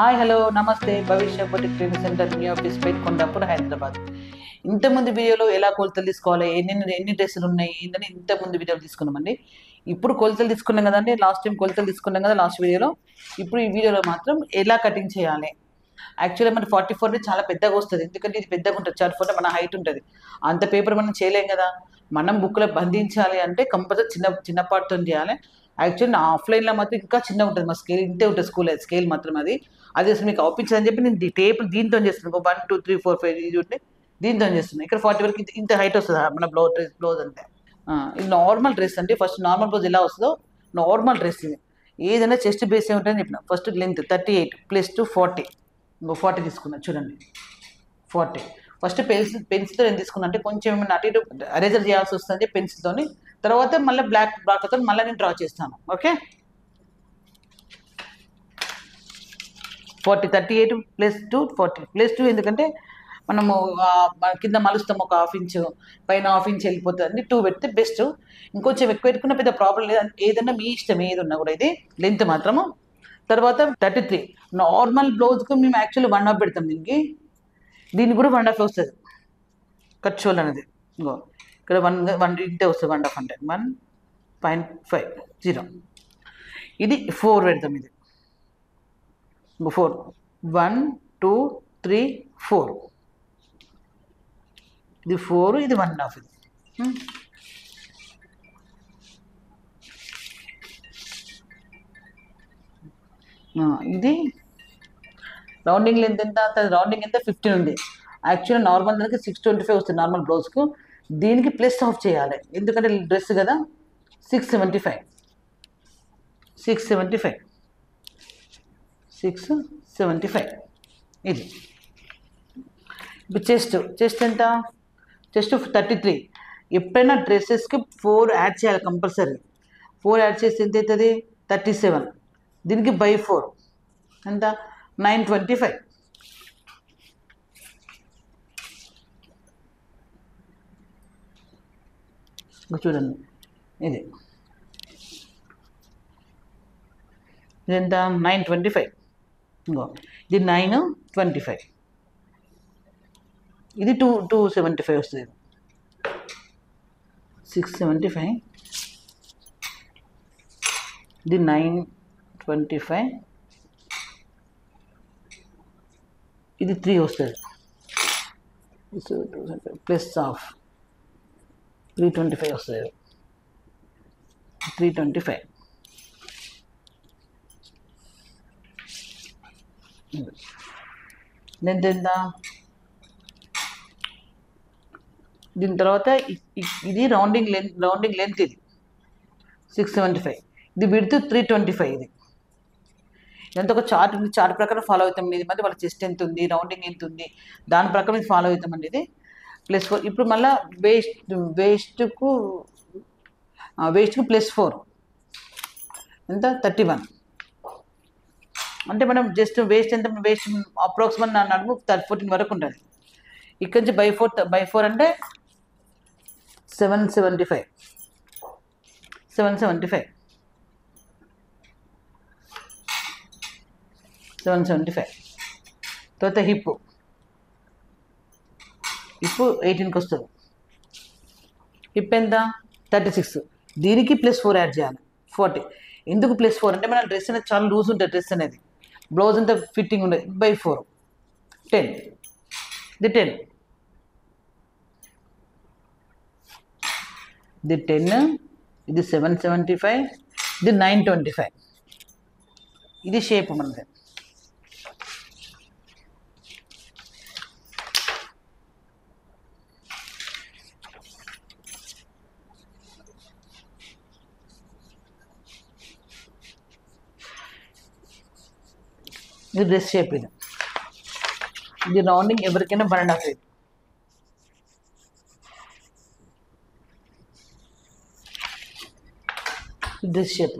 Hi hello నమస్తే భవిష్య boutique training centre మీ office Kondapur Hyderabad. ఇంతకుముందు వీడియోలో ఎలా కొలతలు తీసుకోవాలి, ఎన్ని డ్రెస్సులు ఉన్నాయి ఏంటని ఇంతకుముందు వీడియోలు తీసుకున్నామండి. ఇప్పుడు కొలతలు తీసుకున్నాం కదండి, లాస్ట్ టైం కొలతలు తీసుకున్నాం కదా లాస్ట్ వీడియోలో. ఇప్పుడు ఈ వీడియోలో మాత్రం ఎలా కటింగ్ చేయాలి. యాక్చువల్గా మన 44 చాలా పెద్దగా వస్తుంది, ఎందుకంటే ఇది పెద్దగా ఉంటుంది. 44 మన హైట్ ఉంటుంది, అంత పేపర్ మనం చేయలేం కదా. మనం బుక్లో బంధించాలి అంటే కంపల్సరీ చిన్న పార్ట్తో చేయాలి. యాక్చువల్లీ నా ఆఫ్లైన్లో మాత్రం ఇంకా చిన్నగా ఉంటుంది, మా స్కేల్ ఇంతే ఉంటుంది, స్కేల్ మాత్రం అది అసలు మీకు అవుపించదని చెప్పి నేను టేప్ దీంతో చేస్తున్నాను. 1 2 3 4 5 ఇది ఉంటే దీంతో చేస్తున్నాను. ఇక్కడ 40 వరకు ఇంత హైట్ వస్తుంది మన బ్లౌజ్ అంటే. ఇది నార్మల్ డ్రెస్ అంటే ఫస్ట్ నార్మల్ బ్లౌజ్ ఎలా వస్తుందో నార్మల్ డ్రెస్ ఇది. ఏదైనా చెస్ట్ బేస్ ఏమిటని చెప్పిన. First length 38 + 2 40. ఇంకో 40 తీసుకున్నాను చూడండి, 40. ఫస్ట్ పెన్సిల్తో నేను తీసుకున్నా అంటే కొంచెం ఏమైనా అటు ఇటు అరేజర్ చేయాల్సి వస్తుంది పెన్సిల్తోని. తర్వాత మళ్ళీ బ్లాక్తో మళ్ళీ నేను డ్రా చేస్తాను. ఓకే, 38 + 2 40 + 2 ఎందుకంటే మనము కింద మలుస్తాం ఒక ½ ఇంచు, పైన ½ ఇంచ్ వెళ్ళిపోతుంది అండి. 2 పెడితే బెస్ట్. ఇంకొంచెం ఎక్కువ పెట్టుకున్న పెద్ద ప్రాబ్లం లేదు, ఏదన్నా మీ ఇష్టం ఏది ఉన్నా కూడా. ఇది లెంత్ మాత్రము. తర్వాత 33 నార్మల్ బ్లౌజ్కు మేము యాక్చువల్లీ 1/2 పెడతాం దీనికి కూడా 1/2 వస్తుంది కట్ షోల్ అనేది. ఇంకో ఇక్కడ 1 ఇంతే వస్తుంది, 1/2 అంటే 1.50. ఇది 4 పెడతాం. ఇది 4 1 2 3 4. ఇది 4, ఇది 1/2. ఇది రౌండింగ్ లెంత్ ఎంత, రౌండింగ్ ఎంత 15 ఉంది. యాక్చువల్లీ నార్మల్ దానికి 625 వస్తుంది నార్మల్ బ్లౌజ్కు. దీనికి +1/2 చేయాలి, ఎందుకంటే డ్రెస్ కదా. 675 ఇది. ఇప్పుడు చెస్ట్ ఎంత, చెస్ట్ 33. ఎప్పుడైనా డ్రెస్సెస్కి 4 యాడ్ చేయాలి కంపల్సరీ. 4 యాడ్ చేస్తే ఎంత అవుతుంది, 37. దీనికి /4 ఎంత, 925. చూడండి, ఇది ఇదెంత, 925. ఇంకో ఇది 925. ఇది 275 వస్తుంది. 675, ఇది 925, ఇది 3 వస్తుంది. +1/2 325 వస్తుంది. 325. లెంత్ ఎంత, దీని తర్వాత ఇది రౌండింగ్ లెంత్ ఇది 675. ఇది విడ్త్ 325. ఇది ఇదంతా ఒక చార్ట్ ప్రకారం ఫాలో అవుతాం. ఇది మధ్య వాళ్ళ చెస్ట్ ఎంత ఉంది, రౌండింగ్ ఎంత ఉంది, దాని ప్రకారం ఇది ఫాలో అవుతామండి. ఇది +4. ఇప్పుడు మళ్ళీ వేస్ట్కు +4 ఎంత, 31. అంటే మనం జస్ట్ వేస్ట్ ఎంత, వేస్ట్ అప్రాక్సిమేట్ నడుము 14 వరకు ఉంటుంది. ఇక్కడి నుంచి /4 అంటే 775. తర్వాత హిప్ 18కి వస్తుంది. హిప్ ఎంత, 36. దీనికి +4 యాడ్ చేయాలి, 40. ఎందుకు +4 అంటే మన డ్రెస్ అనేది చాలా లూజ్ ఉంటుంది. డ్రెస్ అనేది బ్లౌజ్ అంతా ఫిట్టింగ్ ఉండదు. /4 10. ఇది 10. ఇది 10. ఇది 775. ఇది 925. ఇది షేప్ మనది. ఇది డ్రెస్ షేప్. ఇది రౌండింగ్ ఎవరికైనా 1.5. Dress shape.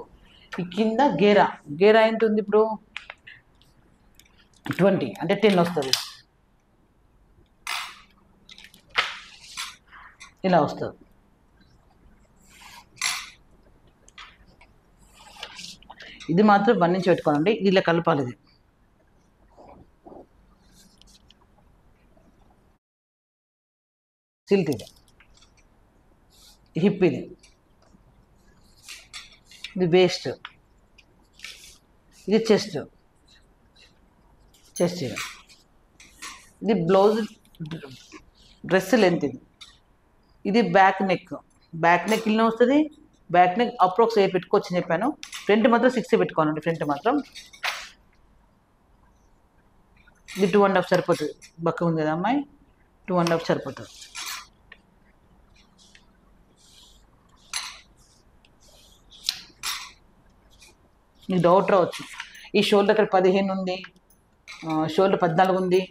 ఈ కింద గేరా ఎంత ఉంది ఇప్పుడు, 20 అంటే 10 వస్తుంది. ఇలా వస్తుంది. ఇది మాత్రం 1 నుంచి పెట్టుకోవాలండి, ఇది ఇలా కలపాలి. ఇది సిల్ట్ ఇది, హిప్ ఇది, ఇది వేస్ట్, ఇది చెస్ట్ ఇది, ఇది బ్లౌజ్ డ్రెస్ లెంత్ ఇది బ్యాక్ నెక్ ఇలా వస్తుంది. బ్యాక్ నెక్ అప్రోక్స్ 8 పెట్టుకోవచ్చని చెప్పాను. ఫ్రంట్ మాత్రం 6 పెట్టుకోవాలండి. ఫ్రంట్ మాత్రం ఇది 2.5 సరిపోతుంది. బక్క ఉంది కదా అమ్మాయి, 2.5 సరిపోతుంది. మీకు డౌట్ రావచ్చు, ఈ షోల్డర్ ఇక్కడ 15 ఉంది, షోల్డర్ 14 ఉంది,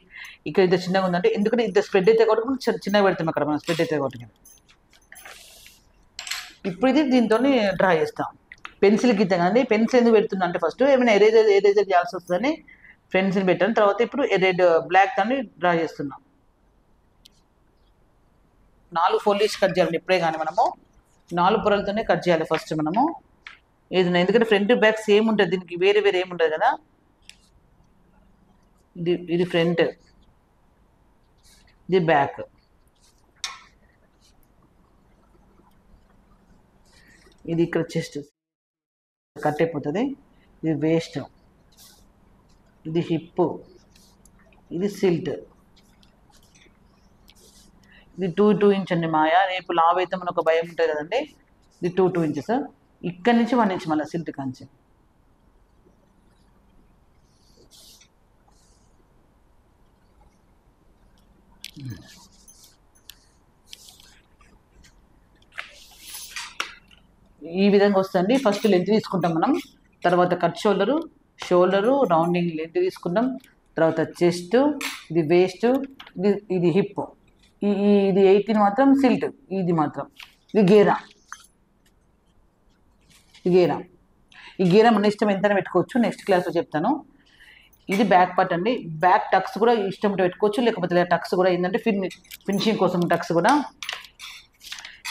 ఇక్కడ ఇద్దరు చిన్నగా ఉందంటే ఎందుకంటే ఇద్దరు స్ప్రెడ్ అయితే కాబట్టి చిన్నగా పెడతాం అక్కడ మనం స్ప్రెడ్ అయితే కాబట్టి. ఇప్పుడు ఇది దీంతో డ్రా చేస్తాం. పెన్సిల్ గీత కానీ పెన్సిల్ ఎందుకు పెడుతున్నా అంటే ఫస్ట్ ఏమైనా ఎరేజర్ చేయాల్సి వస్తుందని పెన్సిల్ పెట్టాను. తర్వాత ఇప్పుడు రెడ్ బ్లాక్ దాన్ని డ్రా చేస్తున్నాం. 4 ఫోల్డ్ చేసి కట్ చేయాలి. ఇప్పుడే కానీ మనము 4 పొరలతోనే కట్ చేయాలి ఫస్ట్ మనము ఏదైనా, ఎందుకంటే ఫ్రంట్ బ్యాక్ సేమ్ ఉంటుంది, దీనికి వేరే ఏమి ఉంటుంది కదా. ఇది ఫ్రంట్, ఇది బ్యాక్, ఇది ఇక్కడ చెస్ట్ కట్ అయిపోతుంది, ఇది వేస్ట్, ఇది హిప్, ఇది సిల్ట్, ఇది 2 ఇంచ్ అండి మాయా. రేపు లావ్ అయితే మనకు ఒక భయం ఉంటుంది కదండి. ఇది 2 ఇంచెస్, ఇక్కడి నుంచి 1 ఇంచ్ మళ్ళీ సిల్ట్ కంచి. ఈ విధంగా వస్తుంది. ఫస్ట్ లెంత్ తీసుకుంటాం మనం, తర్వాత కట్ షోల్డరు రౌండింగ్ లెంత్ తీసుకుంటాం, తర్వాత చెస్ట్, ఇది వేస్ట్, ఇది హిప్, ఇది 18 మాత్రం సిల్ట్, ఇది మాత్రం ఇది గేరా. ఈ గేరా మన ఇష్టం ఎంతైనా పెట్టుకోవచ్చు, నెక్స్ట్ క్లాస్లో చెప్తాను. ఇది బ్యాక్ పార్ట్ అండి. బ్యాక్ టక్స్ కూడా ఇష్టం పెట్టుకోవచ్చు, లేకపోతే టక్స్ కూడా ఏంటంటే ఫినిషింగ్ కోసం టక్స్ కూడా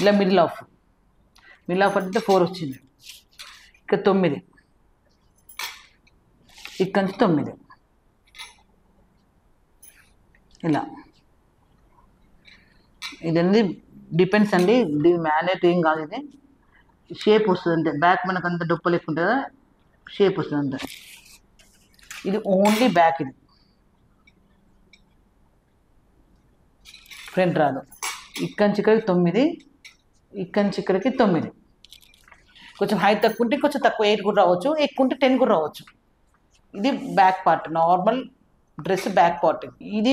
ఇలా మిడిల్ ఆఫ్ అంటే 4 వచ్చింది, ఇక్కడ 9, ఇక్కడ నుంచి 9 ఇలా. ఇదన్నీ డిపెండ్స్ అండి, ఇది మ్యానేట్ ఏం కాదు, ఇది షేప్ వస్తుంది అంతే. బ్యాక్ మనకు అంత డొప్పలు ఎక్కువ ఉంటుంది కదా, షేప్ వస్తుంది అంతే. ఇది ఓన్లీ బ్యాక్, ఇది ఫ్రంట్ రాదు. ఇక్కడి నుంచి ఇక్కడికి 9, ఇక్కడి నుంచి ఇక్కడికి 9. కొంచెం హైట్ తక్కువ ఉంటే కొంచెం తక్కువ 8 కూడా రావచ్చు, ఎక్కువ ఉంటే 10 కూడా రావచ్చు. ఇది back part, normal dress back part. ఇది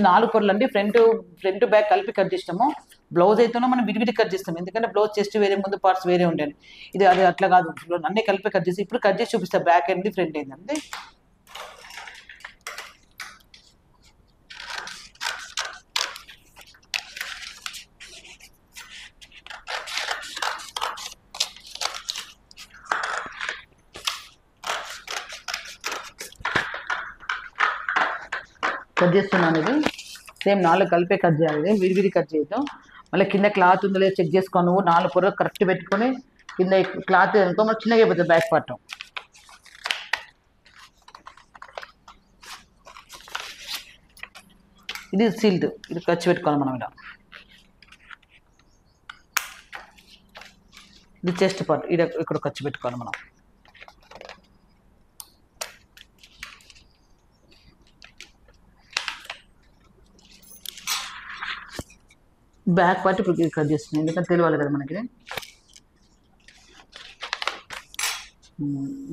4 పొరలు అండి. ఫ్రంట్ బ్యాక్ కలిపి కట్ చేస్తాము. బ్లౌజ్ అయితేనో మనం విడివిడి కట్ చేస్తాం, ఎందుకంటే బ్లౌజ్ చెస్ట్ వేరే, ముందు పార్ట్స్ వేరే ఉంటాయి. ఇది అది అట్లా కాదు, అన్నీ కలిపి కట్ చేసి ఇప్పుడు కట్ చేసి చూపిస్తాను. బ్యాక్ ఏంటి ఫ్రంట్ ఏంటంటే కట్ చేస్తున్నాను. ఇది సేమ్ 4 కలిపే కట్ చేయాలి, విడివిడి కట్ చేయటం. మళ్ళీ కింద క్లాత్ ఉందో లేదో చెక్ చేసుకో. నువ్వు 4 పొరలు కరెక్ట్ పెట్టుకొని కింద క్లాత్ అనుకో మనకు చిన్నగా అయిపోతుంది బ్యాక్ పార్ట్. ఇది సిల్ట్, ఇది ఖర్చు పెట్టుకోవాలి మనం. ఇలా ఇది చెస్ట్ పార్ట్, ఇది ఇక్కడ ఖర్చు పెట్టుకోవాలి మనం. బ్యాక్ పార్ట్ ఇప్పుడు కట్ చేస్తున్నాం, ఎందుకంటే తెలియాలి కదా మనకి.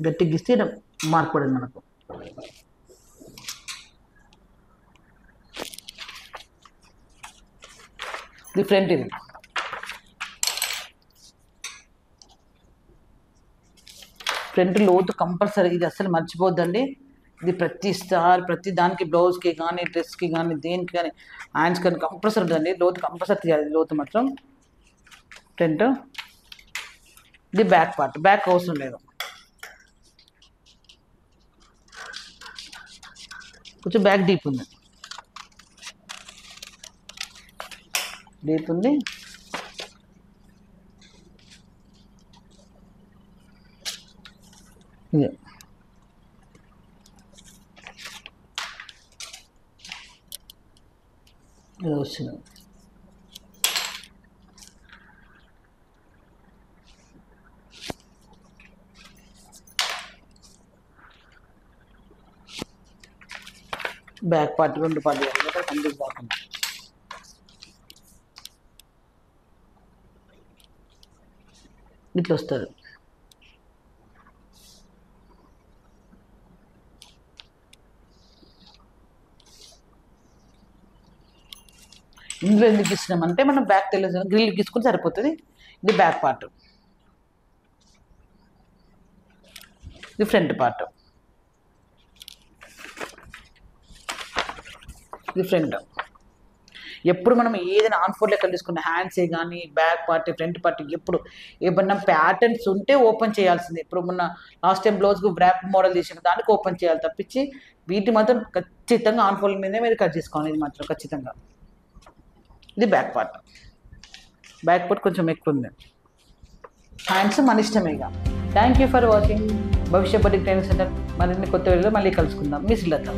గట్టిగా గీస్తే మార్క్ పడింది మనకు. ఇది ఫ్రంట్, ఇది ఫ్రంట్ లోతు కంపల్సరీ, ఇది అస్సలు మర్చిపోద్దండి. ఇది ప్రతి దానికి బ్లౌజ్కి కానీ డ్రెస్కి కానీ దేనికి కానీ హ్యాండ్స్ కానీ కంపల్సరీ ఉంటుందండి. లోతు కంపల్సరీ తీయాలి, లోతు మాత్రం ఫ్రంట్. ఇది బ్యాక్ పార్ట్, బ్యాక్ అవసరం లేదు. కొంచెం బ్యాక్ డీప్ ఉంది, ఇదే ఇది వస్తుంది. బ్యాక్ పార్ట్ 2 పార్ట్ కంప్లీట్ కాకుండా ఇట్లా వస్తుంది. ఇందులో ఎందుకు ఇచ్చినామంటే మనం బ్యాక్ తెలియదు, గ్రిల్ గీసుకుని సరిపోతుంది. ఇది బ్యాక్ పార్ట్, ఇది ఫ్రంట్ పార్ట్, ఇది ఫ్రంట్. ఎప్పుడు మనం ఏదైనా ఆన్ ఫోర్ లెక్కలు తీసుకున్న హ్యాండ్సే కానీ బ్యాక్ పార్టీ ఫ్రంట్ పార్టీ ఎప్పుడు ఏమన్నా ప్యాటర్న్స్ ఉంటే ఓపెన్ చేయాల్సిందే. ఇప్పుడు మొన్న లాస్ట్ టైం బ్లౌజ్కు వ్రాప్ మోడల్ చేసిన దానికి ఓపెన్ చేయాలి తప్పించి వీటి మాత్రం ఖచ్చితంగా ఆన్ ఫోర్ మీదే మీరు కట్ చేసుకోవాలి. ఇది మాత్రం ఖచ్చితంగా. ఇది బ్యాక్ పార్ట్. బ్యాక్ పార్ట్ కొంచెం ఎక్కువ ఉంది. హ్యాండ్స్ మన ఇష్టమే. ఇక థ్యాంక్ యూ ఫర్ వాచింగ్ భవిష్య బొటిక్ ట్రైనింగ్ సెంటర్. మరిన్ని కొత్త వీడియోలో మళ్ళీ కలుసుకుందాం. మీ శ్రీలత.